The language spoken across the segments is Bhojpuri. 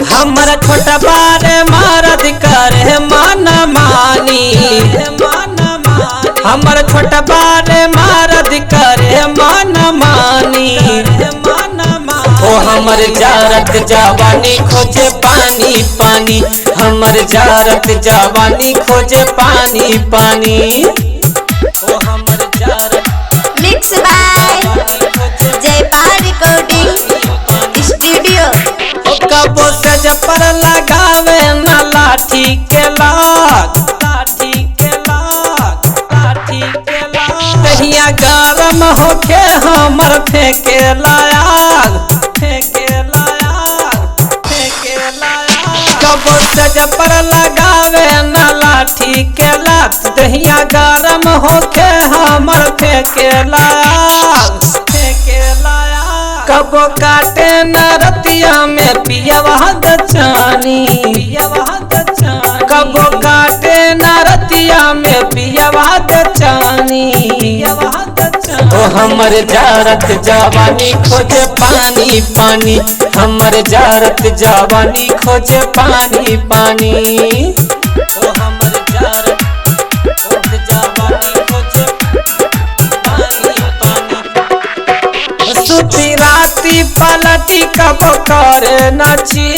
हमर छोटा बारे मरद करे मन मानी, हमर छोटा बारे मरद करे मन मानी। ओ हमर जारत जवानी खोजे पानी पानी, हमर जारत जवानी खोजे पानी पानी। ओ हमर जारत mix by Jaipal recording studio. कबो से जपर लगावे न लाठी के लाग, लाठी के लाग, लाठी के लाग। कहिया गरम होके हमर फेंके लायाग, फेंके लायाग, फेंके लायाग। कबो से जपर लगावे न लाठी के लाग, कहिया गरम होके हमर फेंके लायाग, फेंके लायाग। कबो काटे न रतिया में पियवा दचानी, कबो काटे न रतिया में पियवा दचानी। ओ हमर जारत जवानी खोजे पानी पानी, हमर जारत जवानी खोजे पानी पानी। ओ हमर जारत जवानी खोजे पानी पानी। सुती राती पलटी कबो करे नाची,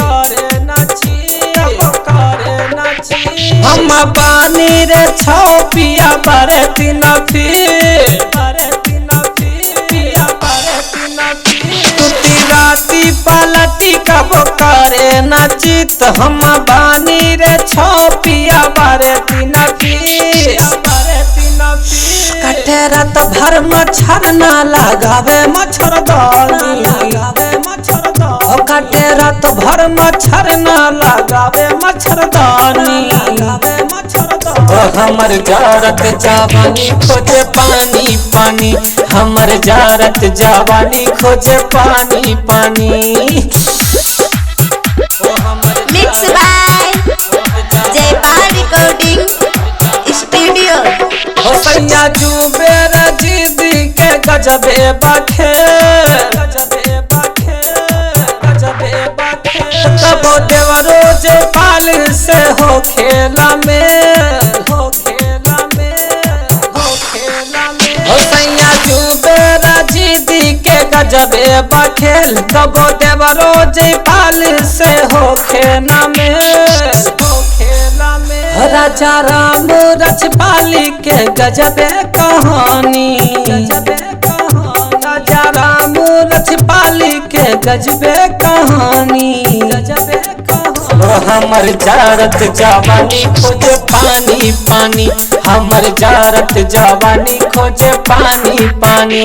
करे नाची, कबो करे नाची। हम पानी रे छौ पिया बरे तीन फिर, बरे तीन फिर, पिया बरे तीन फिर। सुती राती पलटी कबो करे नाची, तो हम पानी रे छौ पिया बरे तीन फिर, बरे तीन फिर। कटे रात भर मच्छर न लगावे मच्छरदानी, लगावे मच्छरदानी। ओ कटे रात भर मच्छर न लगावे मच्छरदानी, लगावे मच्छरदानी। ओ हमर जारत जवानी खोजे पानी पानी, हमर जारत जवानी खोजे पानी पानी। ओ हमर mix by Jaipal recording studio. ओ सैया जुबेर जीदी के गजबे बाखे, गजबे बाखे, गजबे बाखे। कबो देवरो जे पाल से हो खेला में, हो खेला में, हो खेला में। ओ सैया जुबेर जीदी के गजबे बाखेल, कबो देवरो जे पाल से हो खेला में, हो खेला में। राजा राम रचपाली के गजबे कहानी, गजबे कहानी। राजा राम रचपाली के गजबे कहानी, गजबे कहानी। ओ हमर जारत जवानी खोजे पानी पानी, हमर जारत जवानी खोजे पानी पानी।